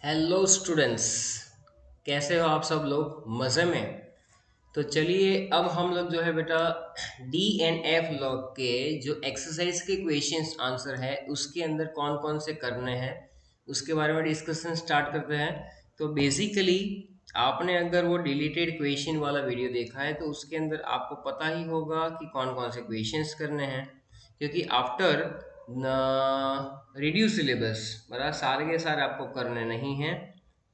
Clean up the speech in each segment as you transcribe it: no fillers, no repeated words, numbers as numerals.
Hello students. कैसे हो आप सब लोग? मज़े में? तो चलिए अब हम लोग जो है बेटा डी एंड एफ लॉग के जो एक्सरसाइज के क्वेश्चंस आंसर है उसके अंदर कौन कौन से करने हैं उसके बारे में डिस्कशन स्टार्ट करते हैं। तो बेसिकली आपने अगर वो डिलीटेड क्वेश्चन वाला वीडियो देखा है तो उसके अंदर आपको पता ही होगा कि कौन कौन से क्वेश्चंस करने हैं, क्योंकि आफ्टर रिड्यूस सिलेबस मतलब सारे के सारे आपको करने नहीं हैं।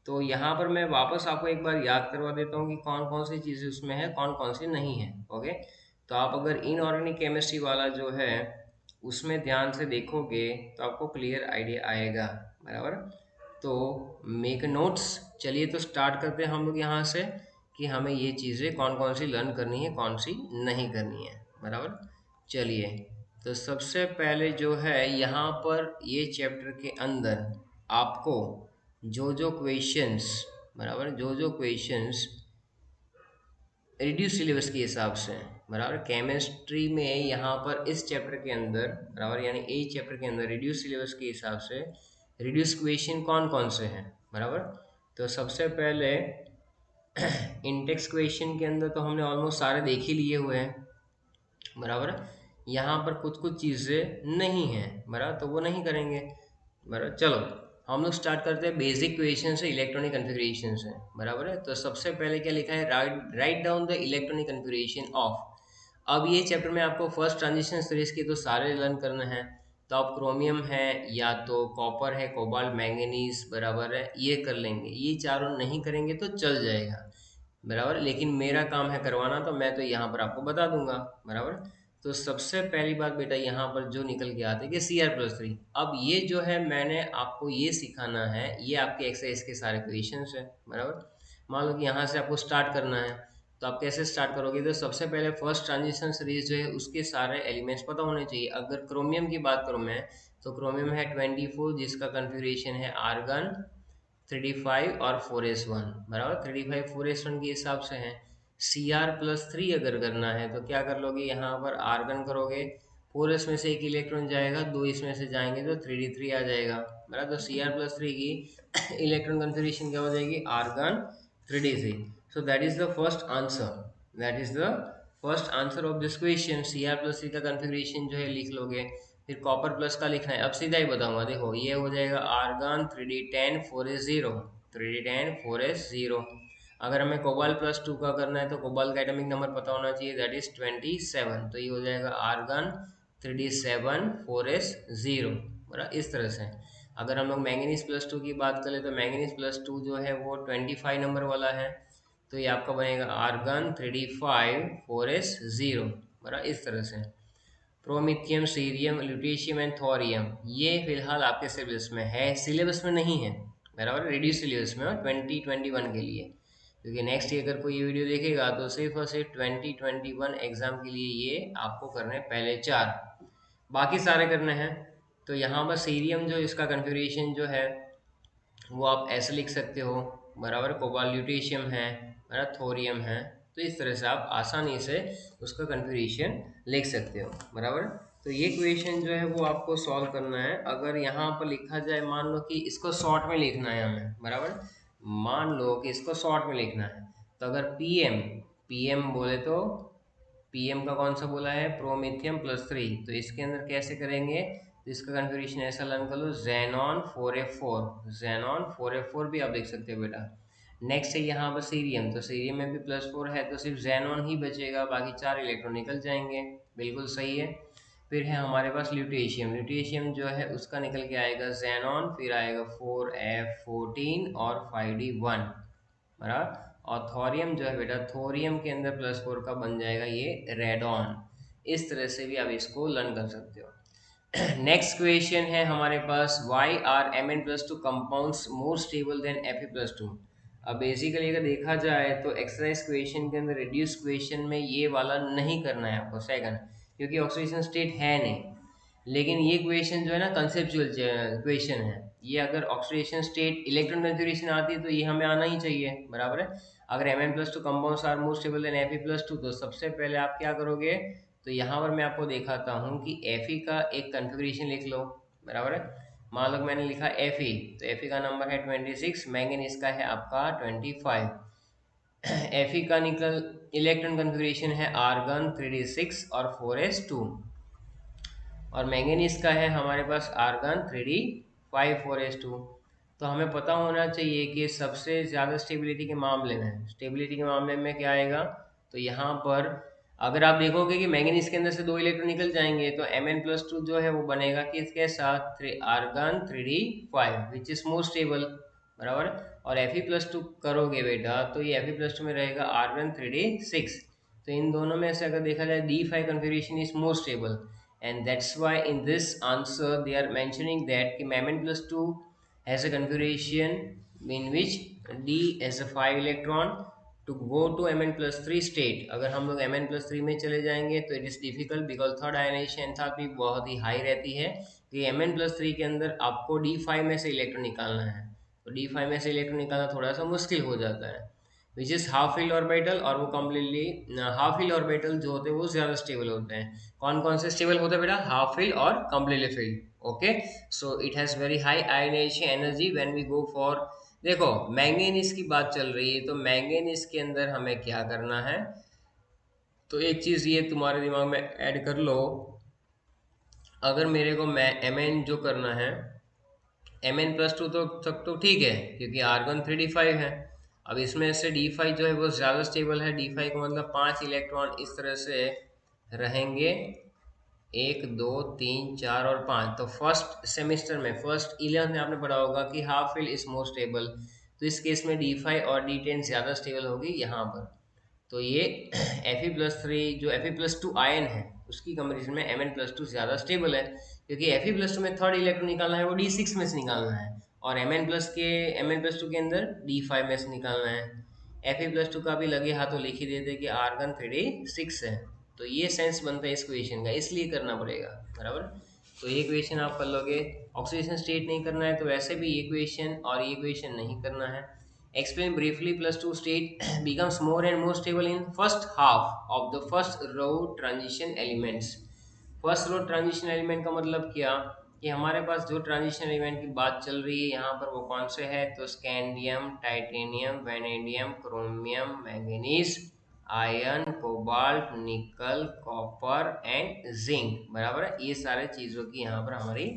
तो यहाँ पर मैं वापस आपको एक बार याद करवा देता हूँ कि कौन कौन सी चीज़ें उसमें है, कौन कौन सी नहीं है। ओके, तो आप अगर इनऑर्गेनिक केमिस्ट्री वाला जो है उसमें ध्यान से देखोगे तो आपको क्लियर आइडिया आएगा। बराबर, तो मेक नोट्स। चलिए तो स्टार्ट करते हैं हम लोग यहाँ से कि हमें ये चीज़ें कौन कौन सी लर्न करनी है, कौन सी नहीं करनी है। बराबर, चलिए तो सबसे पहले जो है यहाँ पर ये चैप्टर के अंदर आपको जो जो क्वेश्चंस, बराबर, जो जो क्वेश्चंस रिड्यूस सिलेबस के हिसाब से, बराबर, केमिस्ट्री में यहाँ पर इस चैप्टर के अंदर, बराबर, यानी ए चैप्टर के अंदर रिड्यूस सिलेबस के हिसाब से रिड्यूस क्वेश्चन कौन कौन से हैं। बराबर, तो सबसे पहले इंडेक्स क्वेश्चन के अंदर तो हमने ऑलमोस्ट सारे देख ही लिए हुए हैं। बराबर, यहाँ पर कुछ कुछ चीज़ें नहीं हैं, बराबर, तो वो नहीं करेंगे। बराबर, चलो हम लोग स्टार्ट करते हैं बेसिक क्वेश्चन से, इलेक्ट्रॉनिक कन्फिग्रेशन से। बराबर है, तो सबसे पहले क्या लिखा है, write down the electronic configuration of. अब ये चैप्टर में आपको फर्स्ट ट्रांजिशन सीरीज के तो सारे लर्न करने हैं। तो आप क्रोमियम है या तो कॉपर है, कोबाल्ट, मैंगनीज, बराबर है, ये कर लेंगे। ये चारों नहीं करेंगे तो चल जाएगा। बराबर, लेकिन मेरा काम है करवाना, तो मैं तो यहाँ पर आपको बता दूंगा। बराबर, तो सबसे पहली बात बेटा यहाँ पर जो निकल के आते हैं कि Cr+3। अब ये जो है मैंने आपको ये सिखाना है, ये आपके एक्सरसाइज के सारे क्वेश्चंस है। बराबर, मान लो कि यहाँ से आपको स्टार्ट करना है, तो आप कैसे स्टार्ट करोगे? तो सबसे पहले फर्स्ट ट्रांजिशन सीरीज जो है उसके सारे एलिमेंट्स पता होने चाहिए। अगर क्रोमियम की बात करूँ मैं, तो क्रोमियम है 24 जिसका कन्फिग्रेशन है आर्गन 3d5 और 4s1। बराबर, 3d5 4s1 के हिसाब से है। Cr+3 अगर करना है तो क्या कर लोगे, यहाँ पर आर्गन करोगे, 4s में से एक इलेक्ट्रॉन जाएगा, दो इसमें से जाएंगे तो 3d3 आ जाएगा। बराबर, तो Cr+3 की इलेक्ट्रॉन कन्फिग्रेशन क्या हो जाएगी, argon 3d3। So that is the first answer, that is the first answer of this question. Cr+3 का कन्फिग्रेशन जो है लिख लोगे। फिर कॉपर प्लस का लिखना है, अब सीधा ही बताऊंगा, देखो ये हो जाएगा argon 3d10 4s0, 3d10 4s0। अगर हमें कोबाल्ट+2 का करना है तो कोबाल्ट का एटॉमिक नंबर पता होना चाहिए, दैट इज 27। तो ये हो जाएगा आर्गन 3d7 4s0। बराबर, इस तरह से। अगर हम लोग मैंगनीज+2 की बात करें तो मैंगनीज+2 जो है वो 25 नंबर वाला है, तो ये आपका बनेगा आर्गन 3d5 4s0। बराबर, इस तरह से। Promethium, cerium, lutetium and thorium ये फिलहाल आपके सिलेबस में है, सिलेबस में नहीं है। बराबर, रिड्यूस सिलेबस में और 2021 के लिए, क्योंकि नेक्स्ट ईयर अगर कोई ये वीडियो देखेगा तो सिर्फ और सिर्फ 2021 एग्जाम के लिए ये आपको करने पहले चार, बाकी सारे करने हैं। तो यहाँ पर सीरियम जो इसका कन्फिग्रेशन जो है वो आप ऐसे लिख सकते हो। बराबर, कोबाल्ट ल्यूटेशियम है, बराबर, थोरियम है। तो इस तरह से आप आसानी से उसका कन्फिग्रेशन लिख सकते हो। बराबर, तो ये क्वेश्चन जो है वो आपको सॉल्व करना है। अगर यहाँ पर लिखा जाए, मान लो कि इसको शॉर्ट में लिखना है हमें, बराबर, मान लो कि इसको शॉर्ट में लिखना है, तो अगर पीएम पीएम बोले तो पीएम का कौन सा बोला है, प्रोमिथियम+3, तो इसके अंदर कैसे करेंगे, तो इसका कन्फिग्रेशन ऐसा लर्न कर लो, जेनॉन 4f4, जेनॉन 4f4 भी आप देख सकते हो बेटा। नेक्स्ट है यहाँ पर सीरियम, तो सीरियम में भी +4 है तो सिर्फ जेनॉन ही बचेगा, बाकी चार इलेक्ट्रॉन निकल जाएंगे। बिल्कुल सही है। फिर है हमारे पास ल्यूटेशियम, ल्यूटेशियम जो है उसका निकल के आएगा जेनॉन, फिर आएगा 4f14 और 5d1। बराबर, और थोरियम जो है बेटा, थोरियम के अंदर +4 का बन जाएगा ये रेडॉन। इस तरह से भी आप इसको लर्न कर सकते हो। नेक्स्ट क्वेश्चन है हमारे पास, why are Mn+2 compounds more stable than Fe+2। अब बेसिकली अगर देखा जाए तो एक्सरसाइज क्वेश्चन के अंदर रिड्यूस क्वेश्चन में ये वाला नहीं करना है आपको, सेकंड, क्योंकि ऑक्सीडेशन स्टेट है नहीं। लेकिन ये क्वेश्चन जो है ना कंसेप्चुअल क्वेश्चन है, ये अगर ऑक्सीडेशन स्टेट इलेक्ट्रॉन कन्फिग्रेशन आती है तो ये हमें आना ही चाहिए। बराबर है, अगर Mn+2 compounds are more stable than Fe+2 तो सबसे पहले आप क्या करोगे, तो यहाँ पर मैं आपको दिखाता हूँ कि Fe का एक कन्फिग्रेशन लिख लो। बराबर है, मान लो मैंने लिखा Fe, तो Fe का नंबर है 26, मैंगनीज का है आपका 25। Fe का निकल इलेक्ट्रॉन कन्फिग्रेशन है आर्गन 3d6 और 4s2, और मैंगनीज का है हमारे पास आर्गन 3d5 4s2। तो हमें पता होना चाहिए कि सबसे ज़्यादा स्टेबिलिटी के मामले में क्या आएगा। तो यहाँ पर अगर आप देखोगे कि मैंगनीज के अंदर से 2 इलेक्ट्रॉन निकल जाएंगे, तो Mn+2 जो है वो बनेगा किसके साथ, argon 3d5 which is more stable, बराबर। और Fe+2 करोगे बेटा, तो ये Fe+2 में रहेगा आर्गन 3d6। तो इन दोनों में से अगर देखा जाए d5 configuration is more stable, and that's why in this answer they are mentioning that कि Mn+2 has a configuration in which d has a 5 electron to go to Mn+3 state। अगर हम लोग Mn+3 में चले जाएंगे तो it is difficult, because third ionisation enthalpy बहुत ही हाई रहती है। कि Mn+3 के अंदर आपको d5 में से इलेक्ट्रॉन निकालना है, तो d5 में से इलेक्ट्रॉन निकालना थोड़ा सा मुश्किल हो जाता है, which is half filled orbital. और वो कम्प्लीटली हाफ फील्ड ऑर्बिटल जो होते हैं वो ज़्यादा स्टेबल होते हैं। कौन कौन से स्टेबल होते हैं बेटा, हाफ फील्ड और completely filled. Okay, so it has very high ionisation energy when we go for. देखो मैंगनीज की बात चल रही है, तो मैंगनीज के अंदर हमें क्या करना है, तो एक चीज़ ये तुम्हारे दिमाग में ऐड कर लो। अगर मेरे को मैं Mn जो करना है, Mn+2 तो तक तो ठीक है, क्योंकि आर्गन 3d5 है। अब इसमें से d5 जो है वो ज़्यादा स्टेबल है, d5 का मतलब 5 इलेक्ट्रॉन इस तरह से रहेंगे, 1 2 3 4 और 5। तो फर्स्ट सेमेस्टर में, फर्स्ट 11th में आपने पढ़ा होगा कि half field is more stable. तो इस केस में d5 और d10 ज़्यादा स्टेबल होगी यहाँ पर। तो ये Fe+3 जो Fe+2 आयन है उसकी कंपेरिजन में Mn+2 ज़्यादा स्टेबल है, क्योंकि Fe+2 में थर्ड इलेक्ट्रॉन निकालना है वो d6 में से निकालना है, और Mn+2 के अंदर d5 में से निकालना है। Fe+2 का भी लगे हाथों लिख ही देते कि आर्गन 3d6 है। तो ये सेंस बनता है इस क्वेश्चन का, इसलिए करना पड़ेगा, बराबर। तो ये क्वेश्चन आप कर लोगे। ऑक्सीडेशन स्टेट नहीं करना है, तो वैसे भी ये क्वेश्चन और ये क्वेश्चन नहीं करना है। Explain briefly +2 state becomes more and more stable in first half of the first row transition elements। First row transition element का मतलब क्या, कि हमारे पास जो ट्रांजिशन एलिमेंट की बात चल रही है यहाँ पर वो कौन से है, तो scandium, titanium, vanadium, chromium, manganese, iron, cobalt, निकल, कॉपर एंड जिंक, बराबर है। ये सारे चीज़ों की यहाँ पर हमारी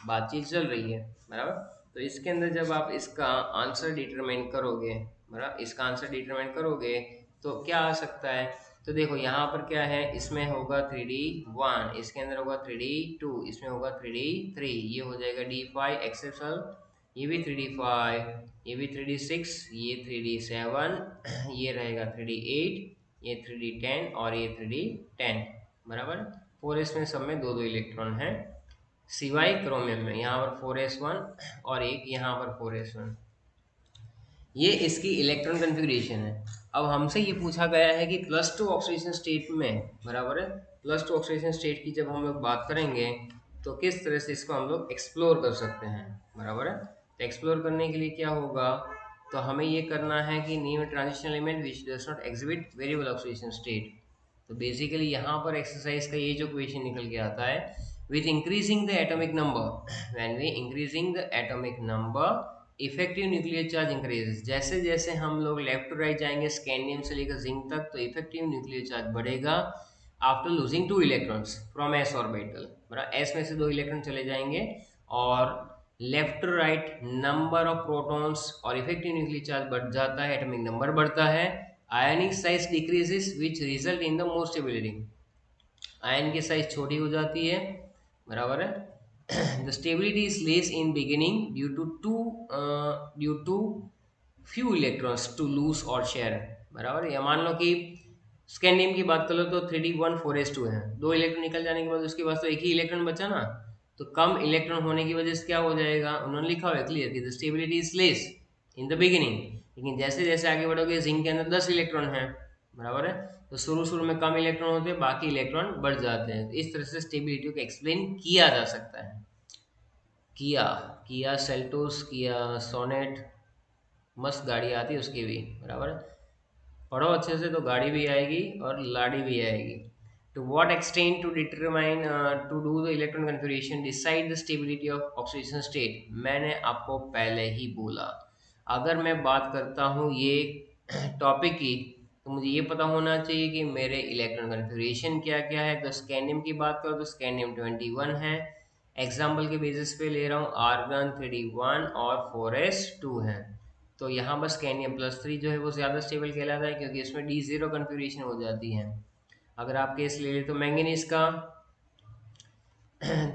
बातचीत चल रही है, बराबर। तो इसके अंदर जब आप इसका आंसर डिटरमाइन करोगे, बराबर, इसका आंसर डिटरमाइन करोगे तो क्या आ सकता है। तो देखो यहाँ पर क्या है, इसमें होगा 3d1, इसके अंदर होगा 3d2, इसमें होगा 3d3, ये हो जाएगा d5 एक्सेप्शनल, ये भी 3d5, ये भी 3d6, ये 3d7, ये रहेगा 3d8, ये 3d10 और ये 3d10, बराबर। 4s में सब में दो दो इलेक्ट्रॉन हैं, सिवाय क्रोमियम में, यहाँ पर 4s1 और एक यहाँ पर 4s1। ये इसकी इलेक्ट्रॉन कन्फिग्रेशन है। अब हमसे ये पूछा गया है कि +2 ऑक्सीडेशन स्टेट में, बराबर है, +2 ऑक्सीडेशन स्टेट की जब हम लोग बात करेंगे तो किस तरह से इसको हम लोग एक्सप्लोर कर सकते हैं, बराबर है। तो एक्सप्लोर करने के लिए क्या होगा, तो हमें ये करना है कि name transition element which does not exhibit variable oxidation state. तो बेसिकली यहाँ पर एक्सरसाइज का ये जो क्वेश्चन निकल के आता है, with increasing the atomic number, when we increasing the atomic number effective nuclear charge increases. जैसे जैसे हम लोग लेफ्ट टू राइट जाएंगे स्कैंडियम से लेकर जिंक तक, तो इफेक्टिव न्यूक्लियर चार्ज बढ़ेगा after losing 2 electrons from s orbital, बराबर। एस में से 2 इलेक्ट्रॉन चले जाएंगे, और left to right number of protons और इफेक्टिव न्यूक्लियर चार्ज बढ़ जाता है, एटॉमिक नंबर बढ़ता है, आयनिक size decreases which result in the more stability. Ion की साइज छोटी हो जाती है, बराबर है। the stability is less in beginning due to few electrons to lose or share, बराबर। या मान लो कि स्कैंडियम की बात कर लो तो 3d1 4s2 है, 2 इलेक्ट्रॉन निकल जाने के बाद उसके पास तो एक ही इलेक्ट्रॉन बचा ना, तो कम इलेक्ट्रॉन होने की वजह से क्या हो जाएगा, उन्होंने लिखा हुआ है क्लियर कि the stability is less in the beginning, लेकिन जैसे जैसे आगे बढ़ोगे जिंक के अंदर 10 इलेक्ट्रॉन है, बराबर है। तो शुरू शुरू में कम इलेक्ट्रॉन होते हैं, बाकी इलेक्ट्रॉन बढ़ जाते हैं। तो इस तरह से स्टेबिलिटी को एक्सप्लेन किया जा सकता है। किया किया सेल्टोस, किया सोनेट, मस्त गाड़ी आती है उसकी भी, बराबर। पढ़ो अच्छे से तो गाड़ी भी आएगी और लाड़ी भी आएगी। To what extent to determine to do the electron configuration decide the stability of oxidation state, मैंने आपको पहले ही बोला। अगर मैं बात करता हूँ ये टॉपिक की, तो मुझे ये पता होना चाहिए कि मेरे इलेक्ट्रॉन कन्फिग्रेशन क्या क्या है। तो स्कैंडियम की बात करो तो स्कैंडियम 21 है, एग्जाम्पल के बेसिस पे ले रहा हूँ, आर्गन 3D1 और 4s2 है। तो यहाँ बस स्कैंडियम +3 जो है वो ज़्यादा स्टेबल कहलाता है, क्योंकि इसमें D0 कन्फिग्रेशन हो जाती है। अगर आप केस ले लें तो मैंगनीज का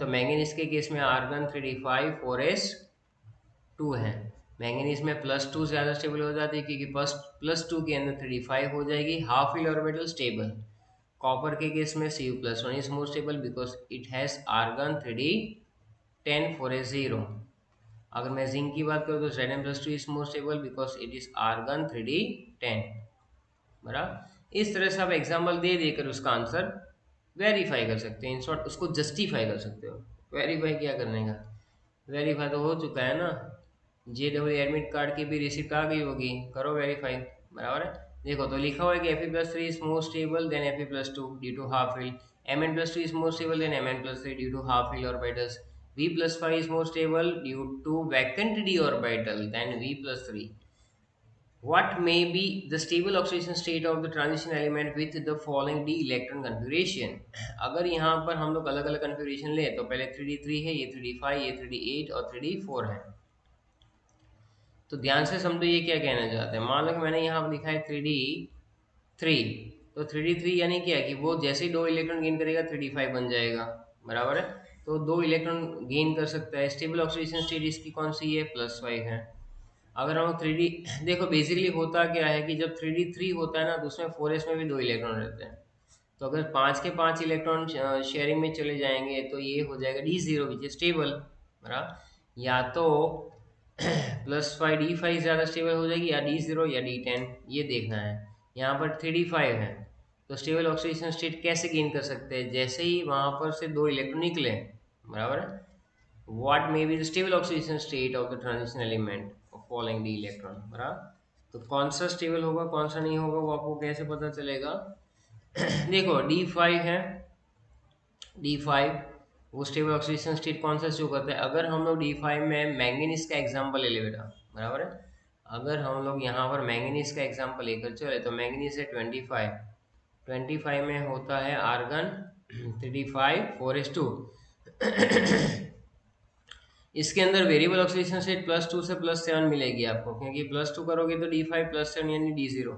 तो मैंगनीज के केस में आर्गन 3D5 4s2 है। मैंगनीज में +2 ज़्यादा स्टेबल हो जाती है, क्योंकि +2 के अंदर 3D5 हो जाएगी, half fill orbital stable. Copper के केस में Cu+1 is more stable because it has argon 3D10 4s0। अगर मैं जिंक की बात करूँ तो Zn+2 is more stable because it is argon 3D10। बराबर, इस तरह से आप एग्जाम्पल दे देकर उसका आंसर वेरीफाई कर सकते हैं, इन शॉर्ट उसको जस्टिफाई कर सकते हो। वेरीफाई क्या करने का, वेरीफाई तो हो चुका है ना, JEE एडमिट कार्ड की भी रिसिप्ट आ गई होगी, करो वेरीफाई। बराबर है, देखो तो लिखा हुआ है कि Fe+3 is more stable than Fe+2 due to half fill, Mn+2 is more stable than Mn+3 due to half fill orbitals, V+5 is more stable due to vacant d orbital than V+3. What may be the stable oxidation state of the transition element with the following d electron configuration? अगर यहाँ पर हम लोग अलग अलग configuration लें तो पहले 3D3 है, ये 3D5, ये 3D8 और 3D4 है। तो ध्यान से समझो ये क्या कहना चाहते हैं। मान लो कि मैंने यहाँ पर लिखा है 3D3, तो 3D3 यानी क्या है कि वो जैसे ही 2 इलेक्ट्रॉन गेन करेगा 3D5 बन जाएगा। बराबर है, तो 2 इलेक्ट्रॉन गेन कर सकता है। स्टेबल ऑक्सीडेशन स्टेट इसकी कौन सी है, +5 है। अगर हम 3D देखो बेसिकली होता क्या है कि जब 3D3 होता है ना तो उसमें 4s में भी 2 इलेक्ट्रॉन रहते हैं। तो अगर 5 के 5 इलेक्ट्रॉन शेयरिंग में चले जाएंगे तो ये हो जाएगा D0 विच इज स्टेबल। बराबर, या तो +5 D5 ज़्यादा स्टेबल हो जाएगी, या D0 या D10, ये देखना है। यहाँ पर 3D5 है, तो स्टेबल ऑक्सीडेशन स्टेट कैसे गेन कर सकते हैं, जैसे ही वहाँ पर से 2 इलेक्ट्रॉन निकले। बराबर है, what may be the stable oxidation state of the transition element of following the electron। बराबर, तो कौन सा स्टेबल होगा कौन सा नहीं होगा वो आपको कैसे पता चलेगा। देखो D5 है, D5 वो स्टेबल ऑक्सीडेशन स्टेट कौन सा शो करता है। अगर हम लोग D5 में मैंगनीज का एग्जांपल ले ले बेटा, बराबर है, अगर हम लोग यहाँ पर मैंगनीज का एग्जांपल लेकर चले तो मैंगनीज है 25 में होता है आर्गन 3D5 4s2। इसके अंदर वेरिएबल ऑक्सीडेशन स्टेट +2 से +7 मिलेगी आपको, क्योंकि +2 करोगे तो D5 +7 यानी D0।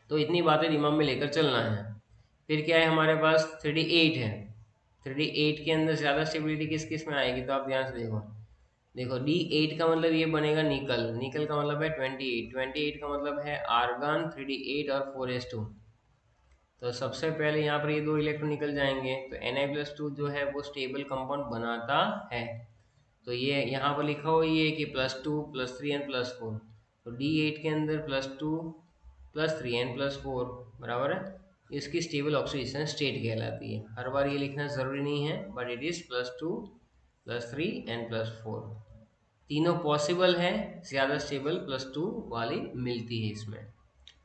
तो इतनी बातें दिमाग में लेकर चलना है। फिर क्या है हमारे पास 3D8 है। 3D8 के अंदर ज़्यादा स्टेबिलिटी किस किस में आएगी, तो आप ध्यान से देखो। देखो D8 का मतलब ये बनेगा निकल, निकल का मतलब है 28 का मतलब है आर्गन 3D8 और 4s2। तो सबसे पहले यहाँ पर ये 2 इलेक्ट्रॉन निकल जाएंगे, तो Na+2 जो है वो स्टेबल कंपाउंड बनाता है। तो ये यहाँ पर लिखा हुआ ये कि +2 +3 एंड +4, तो D8 के अंदर +2 +3 एंड +4 बराबर है, इसकी स्टेबल ऑक्सीडेशन स्टेट कहलाती है। हर बार ये लिखना ज़रूरी नहीं है, बट इट इज़ +2 +3 एंड +4, तीनों पॉसिबल है, ज़्यादा स्टेबल +2 वाली मिलती है इसमें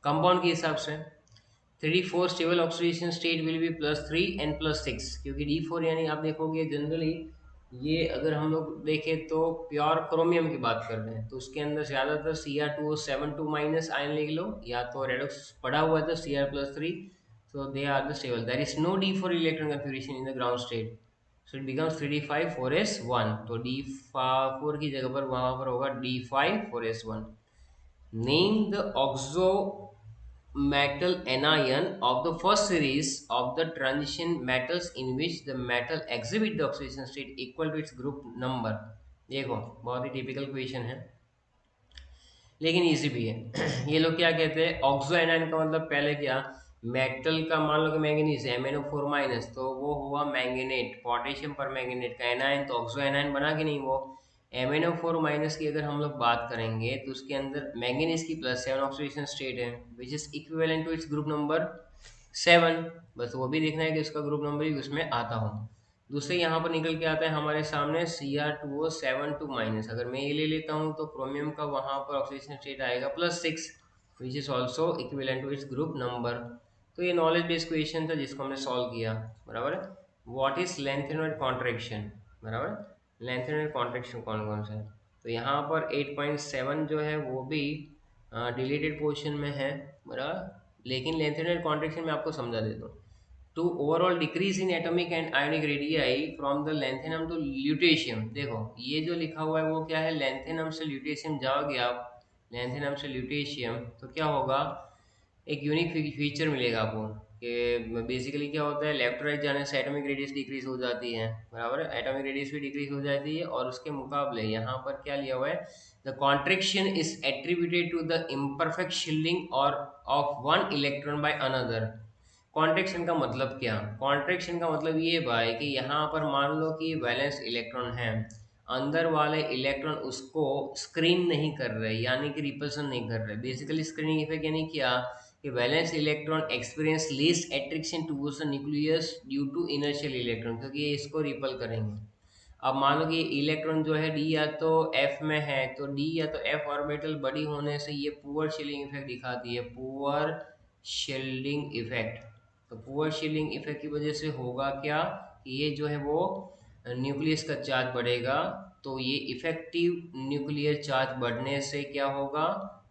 कंपाउंड के हिसाब से। 3D4 stable oxidation state will be +3 and +6, क्योंकि D4 यानी आप देखोगे जनरली ये अगर हम लोग देखें तो प्योर क्रोमियम की बात कर रहे हैं, तो उसके अंदर ज़्यादातर Cr2O7 2- आयन लिख लो, या तो रेडॉक्स पड़ा हुआ है तो Cr+3, so they are the stable, there is no D4 electron configuration in the ground state, so it becomes 3D5 4s1, तो D4 की जगह पर वहाँ पर होगा D5 4s1। Name the oxo metal anion of the first series of the transition metals in which the metal exhibit the oxidation state equal to its group number। देखो बहुत ही typical question है लेकिन इजी भी है। ये लोग क्या कहते हैं, ऑक्सो एनायन का मतलब पहले क्या, मेटल का मान लो कि मैंगनीज है MnO4- तो वो हुआ मैंगनेट, पोटेशियम पर मैंगनेट का एनायन, तो ऑक्सो एनायन बना कि नहीं। वो MnO4- की अगर हम लोग बात करेंगे तो उसके अंदर मैंगनीज की +7 ऑक्सीडेशन स्टेट है which is equivalent to its group number 7। बस वो भी देखना है कि उसका ग्रुप नंबर भी उसमें आता हो। दूसरे यहाँ पर निकल के आता है हमारे सामने Cr2O7 2-, अगर मैं ये ले लेता हूँ तो क्रोमियम का वहाँ पर ऑक्सीडेशन स्टेट आएगा +6 which is also equivalent to its group number. तो ये नॉलेज बेस्ड क्वेश्चन था जिसको हमने सॉल्व किया, बराबर है। व्हाट इज लेंथेनॉइड कॉन्ट्रैक्शन, बराबर। लेंथेनॉइड कॉन्ट्रैक्शन कौन कौन सा है, तो यहाँ पर 8.7 जो है वो भी डिलीटेड पोर्शन में है, बराबर। लेकिन लेंथेनॉइड कॉन्ट्रैक्शन में आपको समझा देता हूँ। To overall decrease in atomic and ionic radii from the lanthanum to lutetium. देखो ये जो लिखा हुआ है वो क्या है, लेंथेनम से ल्यूटेशियम जाओगे आप, लेंथेनम से ल्यूटेशियम तो क्या होगा, एक यूनिक फीचर मिलेगा आपको कि बेसिकली क्या होता है, इलेक्ट्रोलाइट जाने से एटॉमिक रेडियस डिक्रीज हो जाती है, बराबर है। एटॉमिक रेडियस भी डिक्रीज हो जाती है, और उसके मुकाबले यहाँ पर क्या लिया हुआ है, the contraction is attributed to the imperfect shielding और of one electron by another. Contraction का मतलब क्या, कॉन्ट्रैक्शन का मतलब ये भाई कि यहाँ पर मान लो कि वैलेंस इलेक्ट्रॉन है, अंदर वाले इलेक्ट्रॉन उसको स्क्रीन नहीं कर रहे, यानी कि रिपल्सन नहीं कर रहे। बेसिकली स्क्रीनिंग इफेक्ट यानी क्या, कि valence electron experience least attraction towards the nucleus due to inertial electron, क्योंकि ये इसको रिपल करेंगे। अब मान लो कि इलेक्ट्रॉन जो है डी या तो एफ में है, तो डी या तो एफ ऑर्बिटल बड़ी होने से ये पुअर शील्डिंग इफेक्ट दिखाती है, पुअर शील्डिंग इफेक्ट। तो पुअर शील्डिंग इफेक्ट की वजह से होगा क्या, कि ये जो है वो न्यूक्लियस का चार्ज बढ़ेगा, तो ये इफेक्टिव न्यूक्लियर चार्ज बढ़ने से क्या होगा,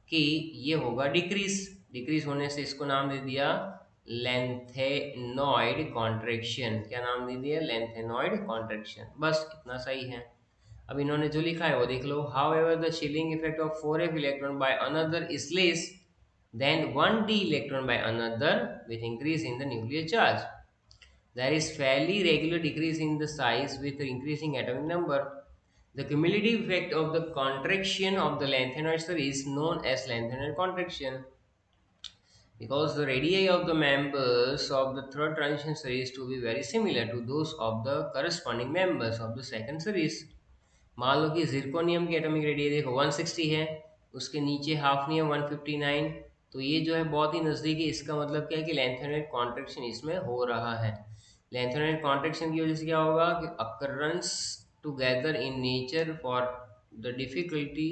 कि ये होगा डिक्रीज। डिक्रीज होने से इसको नाम दे दिया लेंथेनॉइड कॉन्ट्रैक्शन। क्या नाम दे दिया, लेंथेनॉइड कॉन्ट्रैक्शन। बस इतना सही है। अब इन्होंने जो लिखा है वो देख लो। However the shielding effect of 4f electron by another is less than 1d electron by another with increase in the nuclear charge. There is fairly regular decrease in the size with increasing atomic number. The cumulative effect of the contraction of the lanthanoid series is known as lanthanoid contraction. Because the radii of the members of the third transition series to be very similar to those of the corresponding members of the second series. मान लो कि zirconium की atomic radius देखो 160 है, उसके नीचे hafnium 159, तो ये जो है बहुत ही नज़दीक है। इसका मतलब क्या है कि लेंथेनॉइड कॉन्ट्रैक्शन इसमें हो रहा है। लेंथेनॉइड कॉन्ट्रैक्शन की वजह से क्या होगा, कि occurrence together in nature for the difficulty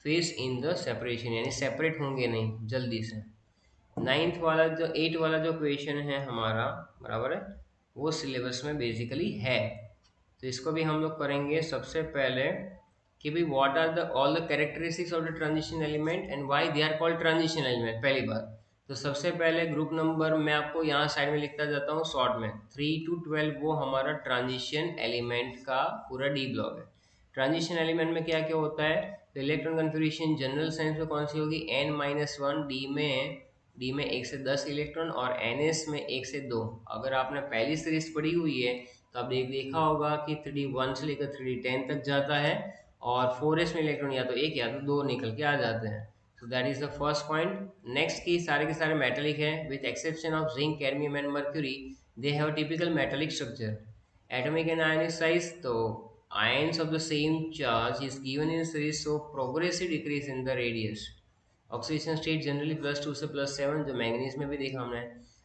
face in the separation, यानी सेपरेट होंगे नहीं जल्दी से। नाइन्थ वाला जो 8 वाला जो क्वेश्चन है हमारा, बराबर है, वो सिलेबस में बेसिकली है। तो इसको भी हम लोग करेंगे। सबसे पहले कि भाई what are the all the characteristics of the transition element and why they are called transition element, पहली बात। तो सबसे पहले ग्रुप नंबर मैं आपको यहाँ साइड में लिखता जाता हूँ शॉर्ट में, 3 to 12 वो हमारा ट्रांजिशन एलिमेंट का पूरा डी ब्लॉक है। ट्रांजिशन एलिमेंट में क्या क्या होता है, तो इलेक्ट्रॉन कन्फिग्रेशन जनरल सेंस में कौन सी होगी, n-1, डी में 1 से 10 इलेक्ट्रॉन, और ns में 1 से 2। अगर आपने पहली सीरीज पढ़ी हुई है तो आप देखा होगा कि 3d1 से लेकर 3d10 तक जाता है, और 4s में इलेक्ट्रॉन या तो एक या तो दो निकल के आ जाते हैं। सो that is the first point. Next की सारे के सारे मेटेलिक है, with exception of zinc, cadmium and mercury, they have typical metallic structure. Atomic and ionic size, तो ions of the same charge is given in series, so progressive decrease in the radius. Oxidation state generally +2 से +7, जो manganese में भी देखा हमने।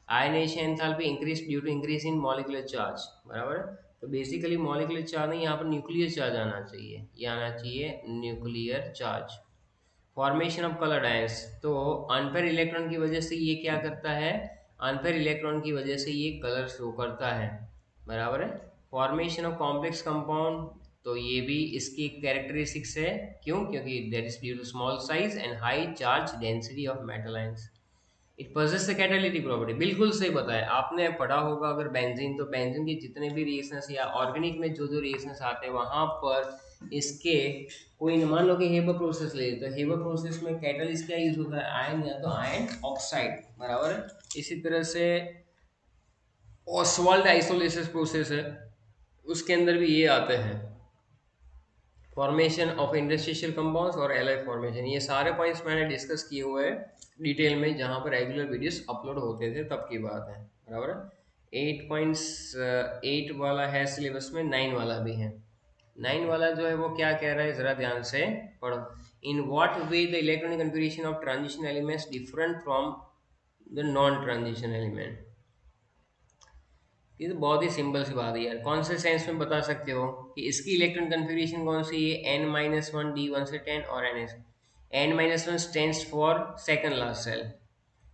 Ionisation enthalpy increase due to increase in molecular charge, बराबर है। तो बेसिकली मॉलिक्यूलर चार्ज नहीं, यहाँ पर न्यूक्लियर चार्ज आना चाहिए, ये आना चाहिए nuclear charge. Formation of coloured ions, तो अनपेयर इलेक्ट्रॉन की वजह से ये क्या करता है, अनपेयर इलेक्ट्रॉन की वजह से ये कलर शो करता है, बराबर है। फॉर्मेशन ऑफ कॉम्प्लेक्स कंपाउंड, तो ये भी इसकी कैरेक्टरिस्टिक्स है, क्यों, क्योंकि that is due to small size and high charge density of metal ions. It possess the catalytic property, बिल्कुल सही बताया आपने, पढ़ा होगा अगर बेंजीन, तो बेंजीन के जितने भी रिएक्शंस या ऑर्गेनिक में जो जो रिएक्शंस आते हैं वहां पर इसके कोई मान लो कि हेबर प्रोसेस ले, तो हेबर प्रोसेस में कैटलिस्ट क्या यूज होता है, आयन या तो आयन ऑक्साइड, बराबर है। इसी तरह से ऑसवाल्ड आइसोलेसिस प्रोसेस है, उसके अंदर भी ये आते हैं, फॉर्मेशन ऑफ इंटरस्टिशियल कंपाउंड्स और एलॉय फॉर्मेशन। ये सारे पॉइंट्स मैंने डिस्कस किए हुए हैं डिटेल में, जहाँ पर रेगुलर वीडियोस अपलोड होते थे तब की बात है, बराबर है। 8.8 वाला है सिलेबस में, 9 वाला भी है। 9 वाला जो है वो क्या कह रहा है, जरा ध्यान से पढ़ो। In what way the electronic configuration of transition elements different from the non transition element. ये तो बहुत ही सिंपल सी बात है यार, कौन से सेंस में बता सकते हो कि इसकी इलेक्ट्रॉन कन्फिग्रेशन कौन सी है, n-1 d1 से 10 और n-1 stands for second last shell,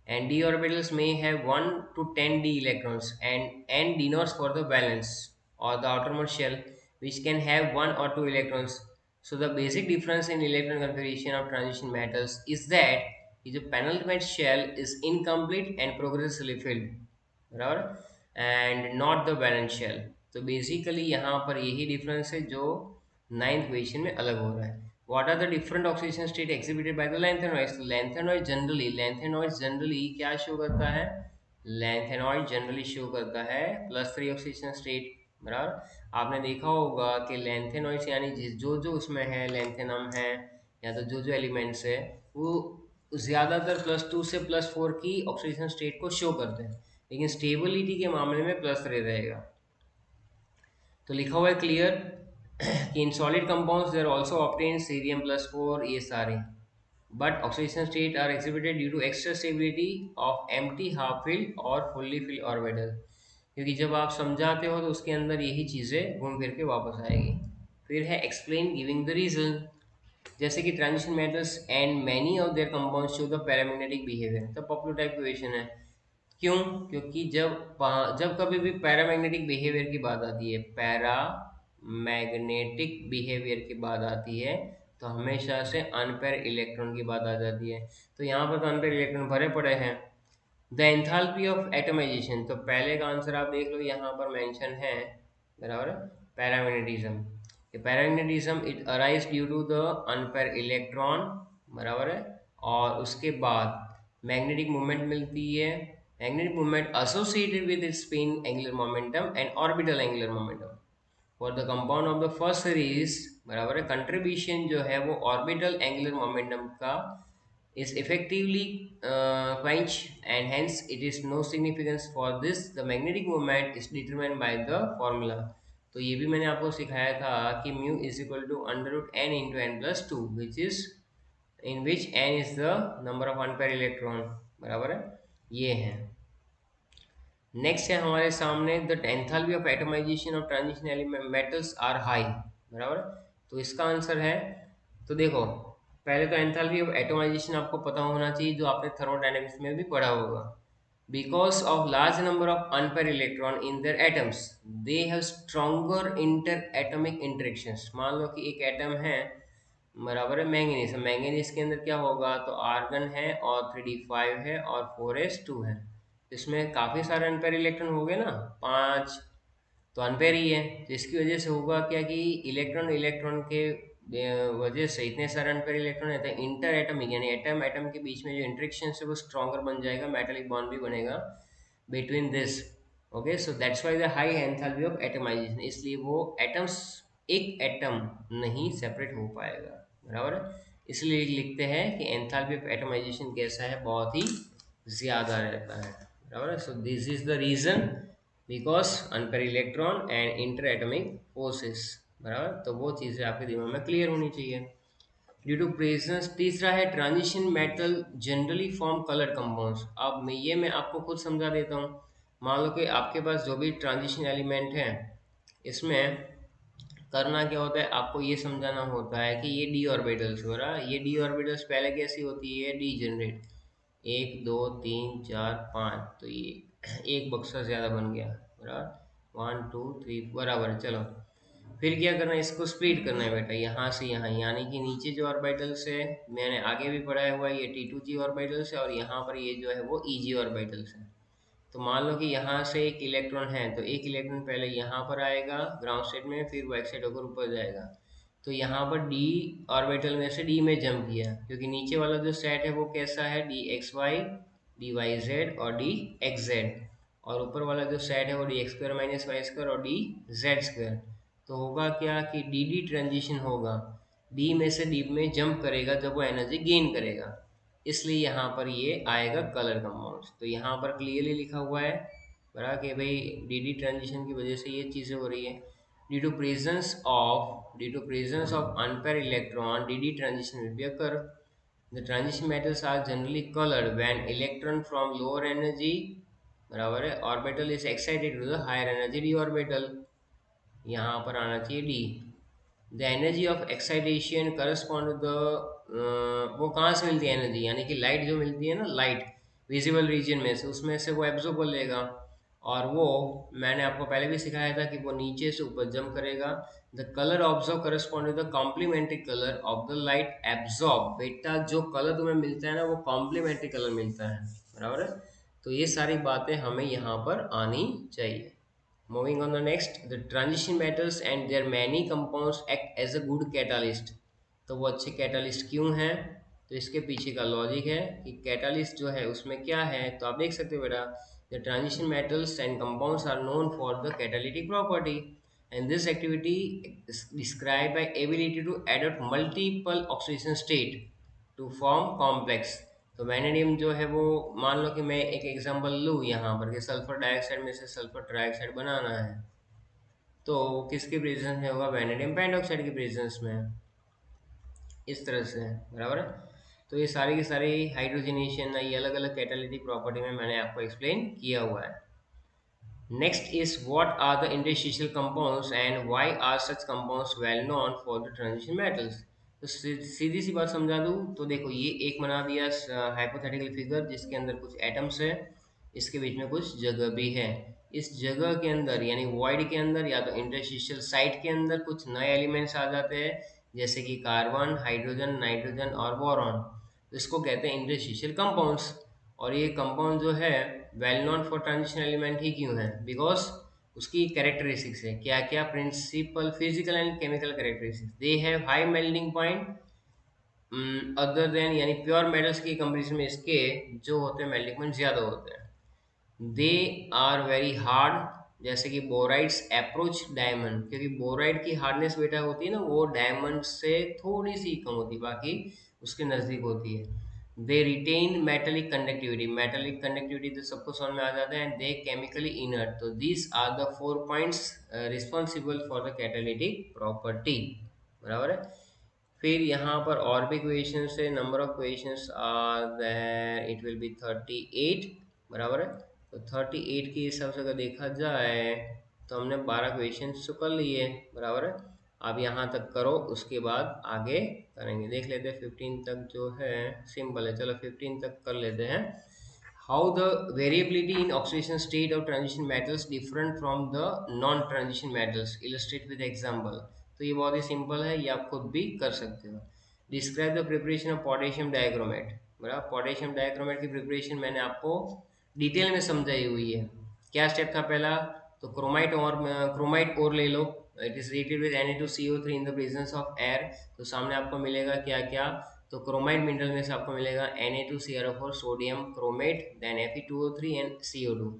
and d orbitals may have 1 to 10 d electrons, and n denotes for the valence or the outermost shell, which can have 1 or 2 electrons. So the basic difference in electron configuration of transition metals is that the penultimate shell is incomplete and progressively filled, बराबर, and not the valence shell. तो basically यहाँ पर यही difference है जो ninth question में अलग हो रहा है. What are the different oxidation state exhibited by the lanthanoids. तो लैंथेनॉइड्स जनरली क्या शो करता है, लैंथेनॉइड जनरली शो करता है +3 ऑक्सीडेशन स्टेट, बराबर. आपने देखा होगा कि लैंथेनॉइड्स यानी जो जो उसमें है, लैंथेनम है या तो जो जो एलिमेंट्स है, वो ज़्यादातर +2 से +4 की ऑक्सीडेशन स्टेट को शो करते हैं, लेकिन स्टेबिलिटी के मामले में +3 रहेगा. तो लिखा हुआ है क्लियर कि in solid compounds there also obtain Cerium+4, ये सारे, but oxidation state are exhibited due to extra stability of empty half filled और फुल्ली फिल्ड ऑर्बिटल. क्योंकि जब आप समझाते हो तो उसके अंदर यही चीज़ें घूम फिर के वापस आएगी. फिर है एक्सप्लेन गिविंग द रीजन. जैसे कि transition metals and many of their compounds show the paramagnetic behaviour. तो पॉपुलर टाइप क्वेश्चन है. क्यों? क्योंकि जब कभी भी पैरामैग्नेटिक बिहेवियर की बात आती है, पैरामैग्नेटिक बिहेवियर की बात आती है, तो हमेशा से अनपेयर इलेक्ट्रॉन की बात आ जाती है. तो यहाँ पर तो अनपेयर इलेक्ट्रॉन भरे पड़े हैं. द एंथैल्पी ऑफ एटमाइजेशन, तो पहले का आंसर आप देख लो, यहाँ पर मेंशन है, बराबर, paramagnetism. Paramagnetism it arise due to the unpaired electron, बराबर है. और उसके बाद मैग्नेटिक मूवमेंट मिलती है, magnetic moment associated with its spin angular momentum and orbital angular momentum. For the compound of the first series, बराबर है, कंट्रीब्यूशन जो है वो ऑर्बिटल एंगुलर मोमेंटम का is effectively quenched, and hence it is no significance for this. The magnetic moment is determined by the formula. तो ये भी मैंने आपको सिखाया था कि mu is equal to √n into n+2, which is in which n is the number of unpaired electron, बराबर है, ये है. नेक्स्ट है हमारे सामने the enthalpy of atomisation of transition element metals are high, बराबर. तो इसका आंसर है, तो देखो पहले तो एंथैल्पी ऑफ एटमाइजेशन आपको पता होना चाहिए, जो आपने थर्मोडायनेमिक्स में भी पढ़ा होगा. Because of large number of unpaired electron in their atoms, they have stronger inter atomic interactions. मान लो कि एक एटम है, बराबर है, मैंगनीज. मैंगनीज के अंदर क्या होगा, तो आर्गन है और 3d5 है और 4s2 है. इसमें काफ़ी सारे अनपेयर इलेक्ट्रॉन हो गए ना, 5, तो अनपेयर ही है. तो इसकी वजह से होगा क्या कि इलेक्ट्रॉन इलेक्ट्रॉन के वजह से इतने सारे अनपेयर इलेक्ट्रॉन रहते हैं, इंटर एटमिक यानी एटम एटम के बीच में जो इंटरेक्शन है वो स्ट्रॉन्गर बन जाएगा, मेटालिक बॉन्ड भी बनेगा between this. Okay, so that's why the high enthalpy of atomisation. इसलिए वो एटम्स, एक एटम नहीं सेपरेट हो पाएगा, बराबर है. इसलिए लिखते हैं कि एंथैल्पी ऑफ एटमाइजेशन कैसा है, बहुत ही ज़्यादा रहता है, बराबर. So this is the reason, because unpaired electron and inter atomic forces, बराबर. तो वो चीज़ें आपके दिमाग में क्लियर होनी चाहिए. ड्यू टू प्रेजेंस, तीसरा है transition metal generally form colour compounds. अब मैं आपको खुद समझा देता हूँ. मान लो कि आपके पास जो भी ट्रांजिशन एलिमेंट है, इसमें करना क्या होता है, आपको ये समझाना होता है कि ये डी ऑर्बिटल्स हो रहा है. ये डी ऑर्बिटल्स पहले कैसी होती है, डी जनरेट, 1 2 3 4 5, तो ये एक बक्सा ज़्यादा बन गया, बराबर, 1 2 3, बराबर. चलो फिर क्या करना है, इसको स्प्लिट करना है बेटा, यहाँ से यहाँ, यानी कि नीचे जो ऑर्बिटल्स है, मैंने आगे भी पढ़ाया हुआ है, ये T2G ऑर्बिटल्स है और यहाँ पर ये जो है वो EG ऑर्बिटल्स है. तो मान लो कि यहाँ से एक इलेक्ट्रॉन है, तो एक इलेक्ट्रॉन पहले यहाँ पर आएगा ग्राउंड स्टेट में, फिर वो एक्साइड होकर ऊपर जाएगा. तो यहाँ पर डी ऑर्बिटल में से डी में जंप किया, क्योंकि नीचे वाला जो सेट है वो कैसा है, DXY, DYZ और DXZ, और ऊपर वाला जो सेट है वो DX² - Y² और DZ². तो होगा क्या कि डी ट्रांजिशन होगा, डी में से डी में जंप करेगा जब वो एनर्जी गेन करेगा, इसलिए यहाँ पर ये आएगा कलर कंपाउंड्स. तो यहाँ पर क्लियरली लिखा हुआ है, बड़ा, कि भाई डी ट्रांजिशन की वजह से ये चीज़ें हो रही है. Due to presence of unpaired electron, d transition will be occur. The transition metals are generally coloured when electron from lower energy, बराबर है, orbital is excited to the higher energy d orbital. यहाँ पर आना चाहिए d. The energy of excitation correspond to the, वो कहाँ से मिलती है एनर्जी, यानी कि लाइट जो मिलती है ना, लाइट, विजिबल रीजन में से, उसमें से वो एब्जॉर्ब कर लेगा। और वो मैंने आपको पहले भी सिखाया था कि वो नीचे से ऊपर जंप करेगा। The colour observe correspond to the complementary colour of the light absorb. बेटा जो कलर तुम्हें मिलता है ना वो कॉम्प्लीमेंट्री कलर मिलता है, बराबर है। तो ये सारी बातें हमें यहाँ पर आनी चाहिए। Moving on the next, the transition metals and their many compounds act as a good catalyst। तो वो अच्छे कैटालिस्ट क्यों हैं? तो इसके पीछे का लॉजिक है कि कैटालिस्ट जो है उसमें क्या है, तो आप देख सकते हो बेटा, the transition metals and compounds are known for the catalytic property and this activity describe by ability to adopt multiple oxidation state to form complex. तो वैनेडियम जो है वो, मान लो कि मैं एक एग्जांपल लूँ यहाँ पर कि सल्फर डाइऑक्साइड में से सल्फर ट्राइऑक्साइड बनाना है, तो किसके प्रेजेंस में होगा? वैनेडियम पेंटॉक्साइड के प्रेजेंस में, इस तरह से, बराबर है। तो ये सारी की सारी हाइड्रोजनेशन, ये अलग अलग कैटालिटिक प्रॉपर्टी में मैंने आपको एक्सप्लेन किया हुआ है। Next is what are the interstitial compounds and why are such compounds well known for the transition metals। तो सीधी सी बात समझा दूँ तो देखो, ये एक बना दिया हाइपोथेटिकल फिगर जिसके अंदर कुछ एटम्स है, इसके बीच में कुछ जगह भी है। इस जगह के अंदर यानी वॉइड के अंदर या तो इंटरस्टिशियल साइट के अंदर कुछ नए एलिमेंट्स आ जाते हैं, जैसे कि कार्बन, हाइड्रोजन, नाइट्रोजन और बोरॉन। तो इसको कहते हैं इंटरस्टिशियल कंपाउंड्स। और ये कंपाउंड जो है well known for transition element ही क्यों है? बिकॉज उसकी कैरेक्टरिस्टिक्स है, क्या क्या principal physical and chemical characteristics. They have high melting point other than, यानी प्योर मेटल्स की कंपेरिजन में इसके जो होते हैं मेल्टिंग पॉइंट ज़्यादा होते हैं। दे आर वेरी हार्ड, जैसे कि बोराइड्स अप्रोच डायमंड, क्योंकि बोराइड की हार्डनेस बेटा होती है ना वो डायमंड से थोड़ी सी कम होती है, बाकी उसके नज़दीक होती है। They retain metallic conductivity, metallic conductivity तो सबको समझ में आ जाता है। They chemically inert. तो this are the 4 points responsible for the catalytic property, बराबर है। फिर यहाँ पर और भी क्वेश्चंस है, number of questions are there, it will be 38, बराबर है। तो 38 के हिसाब से अगर देखा जाए तो हमने 12 क्वेश्चंस तो कर लिए, बराबर है। अब यहाँ तक करो, उसके बाद आगे करेंगे। देख लेते हैं 15 तक जो है सिंपल है, चलो 15 तक कर लेते हैं। How the variability in oxidation state of transition metals different from the non-transition metals, illustrate with example। तो ये बहुत ही सिंपल है, ये आप खुद भी कर सकते हो। Describe the preparation of potassium dichromate. बराबर, पोटेशियम डाइक्रोमेट की प्रिपरेशन मैंने आपको डिटेल में समझाई हुई है। क्या स्टेप था पहला? तो क्रोमाइट और ले लो। It is reacted with Na2CO3 in the presence of air. तो सामने आपको मिलेगा क्या क्या? तो क्रोमाइट मिनरल में से आपको मिलेगा Na2CrO4, sodium chromate, then Fe2O3 and CO2।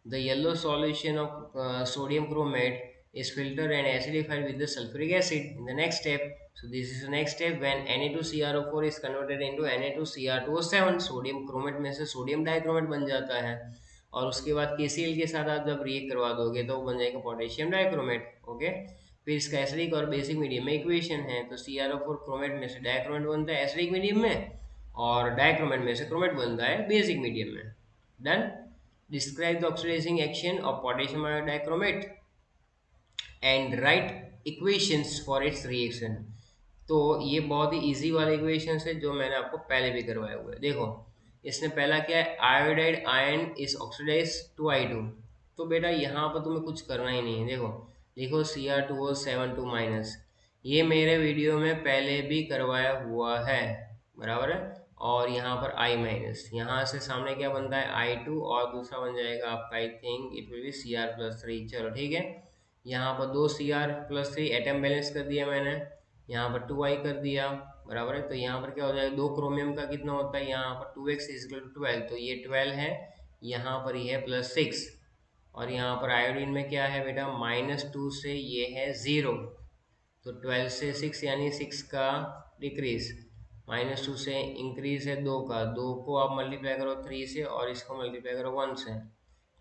The yellow solution of sodium chromate is filtered and acidified with the sulfuric acid in the next step। So this is the next step when Na2CrO4 is converted into Na2Cr2O7, sodium chromate में से sodium dichromate बन जाता है। और उसके बाद KCl के साथ आप जब रिएक्ट करवा दोगे तो वो बन जाएगा पोटेशियम डाइक्रोमेट। ओके, फिर इसका एसिडिक और बेसिक मीडियम में इक्वेशन है। तो CrO4 क्रोमेट में से डाइक्रोमेट बनता है एसिडिक मीडियम में, और डाइक्रोमेट में से क्रोमेट बनता है बेसिक मीडियम में। Done. Describe the oxidising action of potassium dichromate and write equations for its reaction. तो ये बहुत ही इजी वाले इक्वेशंस है जो मैंने आपको पहले भी करवाया हुआ है। देखो, इसने पहला क्या है, iodide ion is oxidise to I2। तो बेटा यहाँ पर तुम्हें कुछ करना ही नहीं है। देखो लिखो Cr2O7 2-, ये मेरे वीडियो में पहले भी करवाया हुआ है, बराबर है। और यहाँ पर I-, यहाँ से सामने क्या बनता है I2, और दूसरा बन जाएगा आपका, I think it will B Cr+3। चलो ठीक है, यहाँ पर 2Cr+3 एटम बैलेंस कर दिया मैंने, यहाँ पर 2I कर दिया, बराबर है। तो यहाँ पर क्या हो जाएगा, 2 क्रोमियम का कितना होता है, यहाँ पर 2x = 12, तो ये 12 है, यहाँ पर ये है +6। और यहाँ पर आयोडीन में क्या है बेटा, -2 से ये है 0। तो 12 से 6 यानी 6 का डिक्रीज, -2 से इंक्रीज है 2 का, 2 को आप मल्टीप्लाई करो 3 से और इसको मल्टीप्लाई करो 1 से,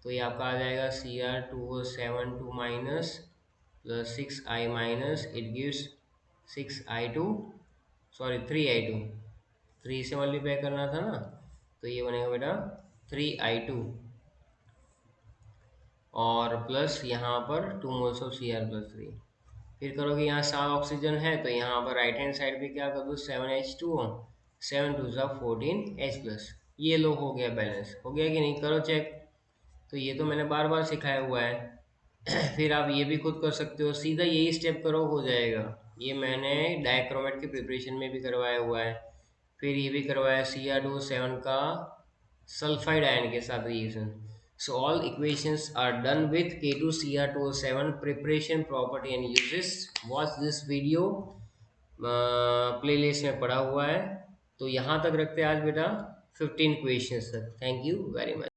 तो ये आपका आ जाएगा Cr2O7 2- plus 6I- it gives 6I2, sorry 3I2, 3 से मल्टीप्लाई करना था ना, तो ये बनेगा बेटा 3I2, और प्लस यहाँ पर 2 moles of Cr+3। फिर करोगे, यहाँ 7 ऑक्सीजन है तो यहाँ पर राइट हैंड साइड पे क्या कर दो, 7H2O, 7 2 14H+। ये लो हो गया बैलेंस, हो गया कि नहीं, करो चेक। तो ये तो मैंने बार बार सिखाया हुआ है। फिर आप ये भी खुद कर सकते हो, सीधा यही स्टेप करो हो जाएगा। ये मैंने डायक्रोमेट के प्रिपरेशन में भी करवाया हुआ है। फिर ये भी करवाया Cr2O7 का सल्फाइड आयन के साथ reaction. So all equations are done with K2Cr2O7 preparation property and uses. Watch this video, playlist में पड़ा हुआ है। तो यहाँ तक रखते हैं आज बेटा 15 क्वेश्चंस तक। Thank you very much.